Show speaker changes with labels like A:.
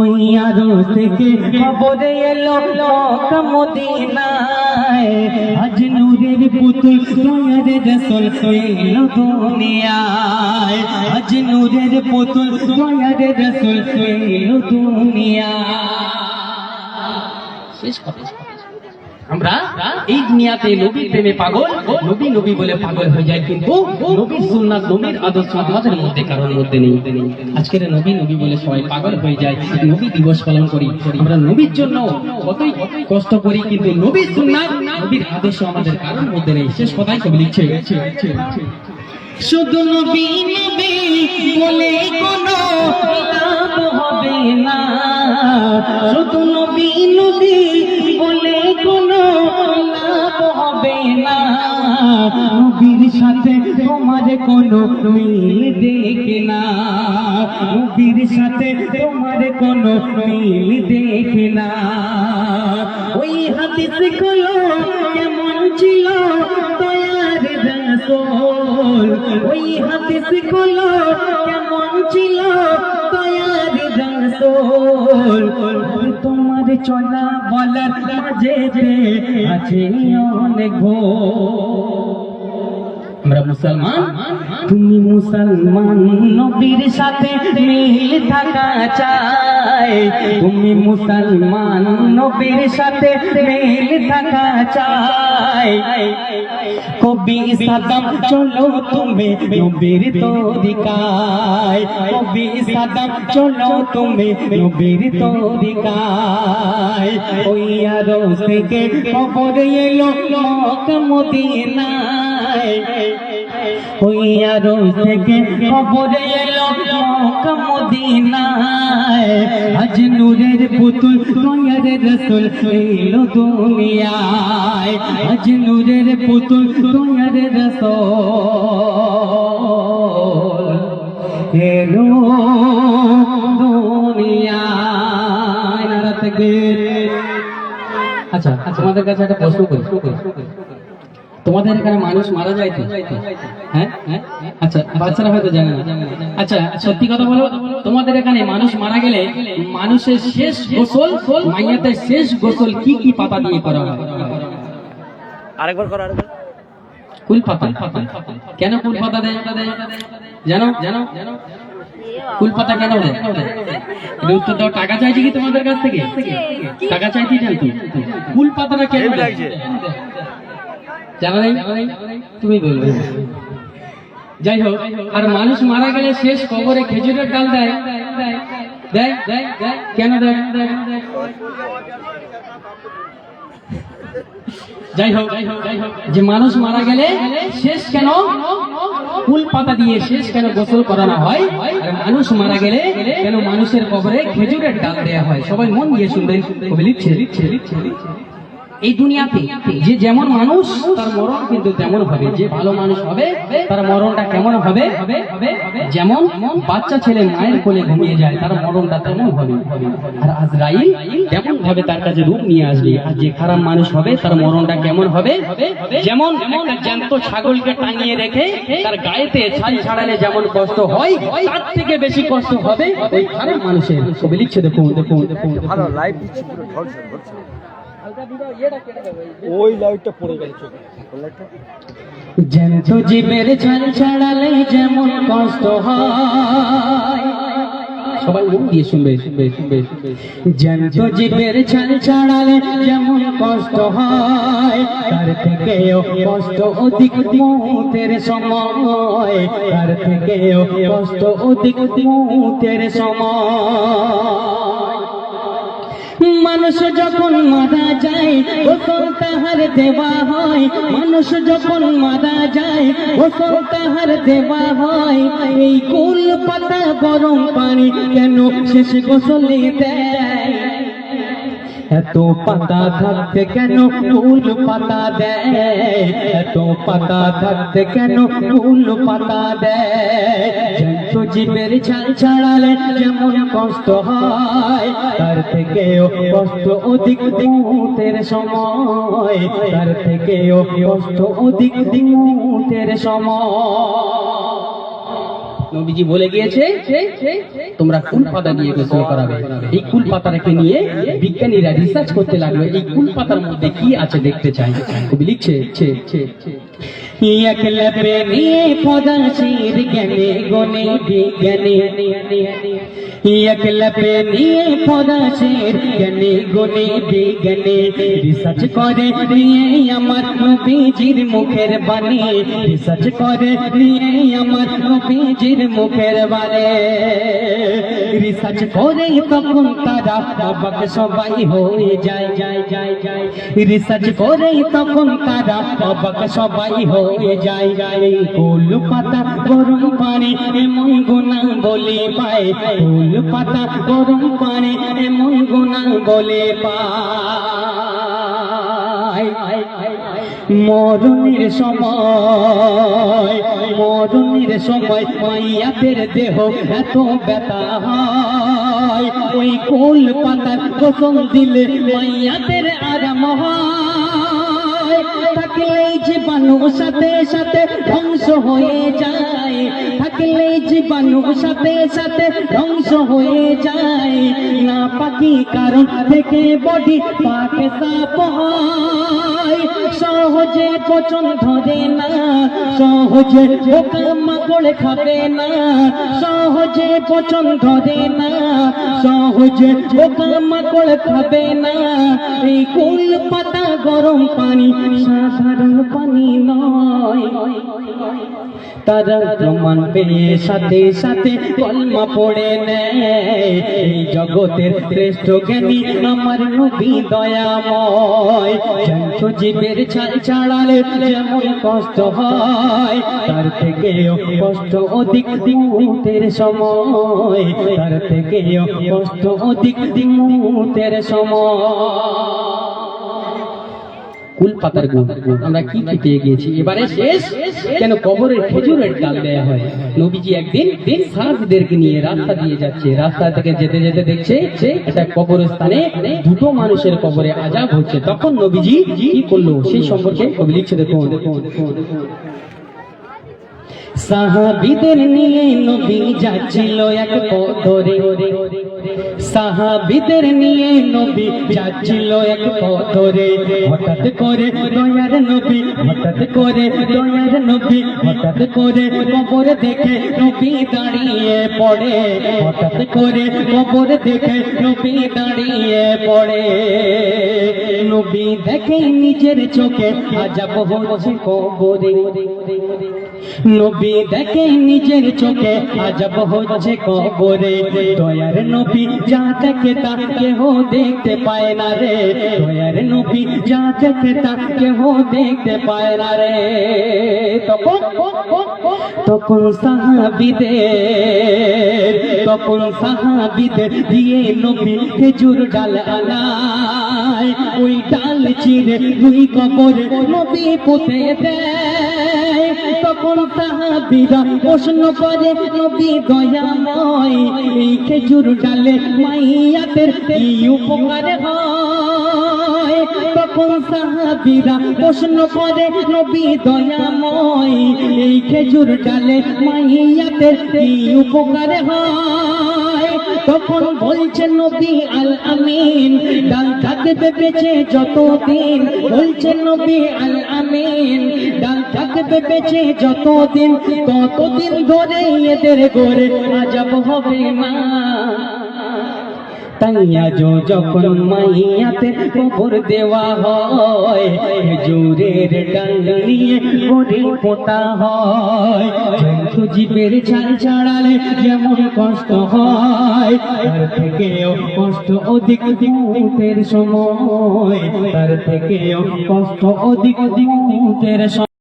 A: ওই আরশ থেকে খবর এলো মক্কা মদিনায়, আজ নূরের পুতুল দয়ার রাসূল এলো দুনিয়ায়, আজ নূরের পুতুল দয়ার রাসূল এলো দুনিয়ায়। শেষ কথা। আমরা এই দুনিয়াতে নবীর প্রেমে পাগল, নবী নবী বলে পাগল হয়ে যায়, কিন্তু নবীর সুন্নাত নবীর আদর্শ আমাদের মধ্যে কারোর মধ্যে নেই। আজকের নবী নবী বলে সবাই পাগল হয়ে যায়, নবী দিবস পালন করি, আমরা নবীর জন্য কতই কষ্ট করি, কিন্তু নবীর সুন্নাত নবীর আদর্শ আমাদের কারোর মধ্যে নেই। শেষ কথাই কবি লিখছে, শুধু নবী নবী বলে কোনো লাভ হবে না, শুধু নবী নবী বলে কোনো লাভ হবে না, নবীর সাথে তোমার কোনো মিল দেখে না, নবীর সাথে তোমার কোনো মিল দেখে না। ওই হাদিস গুলো কেমন ছিল দয়ার রাসূল, ওই হাদিস গুলো কেমন ছিল দয়ার রাসূল, তোমার চলা বলার মাঝে আছে অনেক ভুল। আমরা মুসলমান, তুমি মুসলমান নবীর সাথে মিল থাকা চাই, তুমি মুসলমান নবীর সাথে মিল থাকা চাই। কবি সাদাম চলো তুমি নবীর তরিকায়, কবি সাদাম চলো তুমি নবীর তরিকায়। ওই আরশ থেকে খবর এলো মক্কা মদিনায়, ওই আরশ থেকে খবর এলো মক্কা মদিনায়, আজ নূরের পুতুল দয়ার রাসূল এলো দুনিয়ায়, আজ নূরের পুতুল দয়ার রাসূল এলো দুনিয়ায়। নারা তাকবীর। আচ্ছা, তোমাদের কাছে একটা প্রশ্ন করি, তোমাদের এখানে মানুষ মারা যায় তো? হ্যাঁ, আচ্ছা, বাচ্চারা হয়তো জানে না। আচ্ছা, সত্যি কথা বলো, তোমাদের এখানে মানুষ মারা গেলে মানুষের শেষ গোসল, মাইয়াতের শেষ গোসল কি কি পাতা দিয়ে করা হয়?
B: আরেকবার করো, আরেকবার।
A: কুল পাতা। কেন কুল পাতা দেয় জানো? কুল পাতা কেন দেয়? উত্তর দাও। টাকা চাইছি কি তোমাদের কাছ থেকে? টাকা চাইছি জানতো? কুল পাতাটা কেন দেয় জানা নেই? তুমি বলবে। যাই হোক, আর মানুষ মারা গেলে শেষ কবরে খেজুরের ডাল দেয়, দেয় কেন দেয়? যাই হোক, যে মানুষ মারা গেলে শেষ কেন ফুল পাতা দিয়ে শেষ কেন গোসল করানো হয়, আর মানুষ মারা গেলে কেন মানুষের কবরে খেজুরের ডাল দেয়া হয়? সবাই মন দিয়ে শুনবেন, কবি লিখছে। এই দুনিয়াতে যে যেমন মানুষ তার মরণ কিন্তু তেমন হবে, যে ভালো মানুষ হবে তার মরণটা কেমন হবে? যেমন বাচ্চা ছেলে মায়ের কোলে ঘুমিয়ে যায়, তার মরণটা তেমন হবে, আর আজরাইল তেমন ভাবে তার কাছে রূপ নিয়ে আসবে। আর যে খারাপ মানুষ হবে তার মরণটা কেমন হবে? যেমন একটা জ্যান্ত ছাগলকে টাঙিয়ে রেখে তার গায়েতে ছাল ছাড়ালে যেমন কষ্ট হয়, তার থেকে বেশি কষ্ট হবে ওই খারাপ মানুষের। কবি লিখছে, দেখুন।
B: ভালো লাইভ দিচ্ছি, পুরো ঝলসে ওই লাইটটা পড়ে গেল চোখে।
A: জ্যান্ত জীবের ছাল ছাড়ালে যেমন কষ্ট হয়, সবাই মন দিয়ে শুনবে। জ্যান্ত জীবের ছাল ছাড়ালে যেমন কষ্ট হয়, তার থেকেও কষ্ট অধিক মৌতের সময়, তার থেকেও কষ্ট অধিক মৌতের সময়। মানুষ যখন মারা যায় গোসল তাহার দেওয়া হয়, মানুষ যখন মারা যায় গোসল তাহার দেওয়া হয়। এই কুল পাতা গরম পানি কেন শেষ গোসলে দেয়? এত পাতা থাকতে কেন ফুল পাতা দেয়? এত পাতা থাকতে কেন ফুল পাতা দেয়? জ্যান্ত জীবের ছাল ছাড়ালে যেমন কষ্ট হয়, তার থেকেও কষ্ট অধিক মৌতের সময়, তার থেকেও কষ্ট অধিক মৌতের সময়। নবীজি বলে গিয়েছে তোমরা কুল পাতা দিয়ে গোসল করাবে। এই কুল পাতাটাকে নিয়ে বিজ্ঞানীরা রিসার্চ করতে লাগলো, এই কুল পাতার মধ্যে কি আছে দেখতে চাই। কবি লিখছে একলা প্রেমে পদাশির জ্ঞানে গনে বিজ্ঞানী, একলা প্রেমে পদাশির জ্ঞানে গনে বিজ্ঞানী, রিসার্চ করে নিয়ে আমার নবীজির মুখের বাণী, রিসার্চ করে নিয়ে আমার নবীজির মুখের বাণী, রিসার্চ করে তখন তারা অবাক সবাই হয়ে যায়, রিসার্চ করে তখন তারা অবাক সবাই হয়ে যায়। কুল পাতা গরম পানি এমন গুণা বলে পায়, কুল পাতা গরম পানি এমন গুণা বলে পায়। মরণের সময় মাইয়াদের দেহ এত ব্যথা হয়, ওই কুল পাতার গোসল দিলে মাইয়াদের আরাম হয়। থাকলে জীবাণু সাথে সাথে ধ্বংস হয়ে যায়, থাকলে জীবাণু সাথে সাথে ধ্বংস হয়ে যায়। না পাকি কারণ থেকে বডি পাকে সাপ হয়, সহজে পচন ধরে না, সহজে পোকামাকড় খাবে না, সহজে পচন ধরে না, সহজে পোকামাকড় খাবে না। এই কুল পাতা গরম পানি সাধারণ পানি নয়, তারা প্রমাণ পেয়ে সাথে সাথে কলমা পড়ে নেয়। এই জগতের শ্রেষ্ঠ জ্ঞানী আমার নবী দয়াময়, জন্ত জীবের ছাল ছাড়ালে যেমন কষ্ট হয়, তার থেকেও কষ্ট অধিক মৌতের সময়, তার থেকেও কষ্ট অধিক মৌতের সময়। কুল পাতার গুণ আমরা কি পেয়ে গিয়েছি, এবারে শেষ। কেন কবরের খেজুরের ডাল দেয়া হয়? নবীজি একদিন সাহাবীদেরকে নিয়ে রাস্তা দিয়ে যাচ্ছে, রাস্তা থেকে যেতে যেতে দেখছে একটা কবরস্থানে দুটো মানুষের কবরে আযাব হচ্ছে। তখন নবীজি কি করলো সেই সম্পর্কে কবি লিখছে, দেখুন। সাহাবীদের নিয়ে নবী যাচ্ছিল এক পথরে, সাহাবীদের নিয়ে নবী যাচ্ছিল এক পথরে, হঠাৎ করে দয়ার নবী, হঠাৎ করে দয়ার নবী, হঠাৎ করে কবর দেখে নবী দাঁড়িয়ে পড়ে, হঠাৎ করে কবর দেখে নবী দাঁড়িয়ে পড়ে। নবী দেখে নিজের চোখে আযাব হচ্ছে কবরে, নবী দেখে নিজের চোখে আযাব হচ্ছে কবরে। দয়ার নবী যা দেখে তা কেহ দেখতে পায় না রে, দয়ার নবী যা দেখে তা কেহ দেখতে পায় না রে। তখন সাহাবীদের দিয়ে নবী খেজুর ডাল আনায়, ওই ডাল চিরে দুই কবরে নবী পুঁতে দেয়। তখন সাহাবীরা প্রশ্ন করে, নবী দয়াময় এই খেজুর ডালে মাইয়াতের কি উপকার হয়? তখন সাহাবীরা প্রশ্ন করে, নবী দয়াময় এই খেজুর ডালে মাইয়াতের কি উপকার হয়? তখন বলছেন নবী আল আমিন, ডাল থাকবে বেঁচে যতদিন, বলছেন নবী আল আমিন, ডাল থাকবে বেঁচে যতদিন, ততদিন ধরে এদের ঘরে আযাব হবে না। তাই আজও যখন মাইয়াতে কবর দেওয়া হয়, খেজুরের ডাল নিয়ে গড়ে পোতা হয়। জন্তু জীবের ছাল ছাড়ালে যেমন কষ্ট হয়, তার থেকেও কষ্ট অধিক মৌতের সময়, তার থেকেও কষ্ট অধিক মৌতের সময়।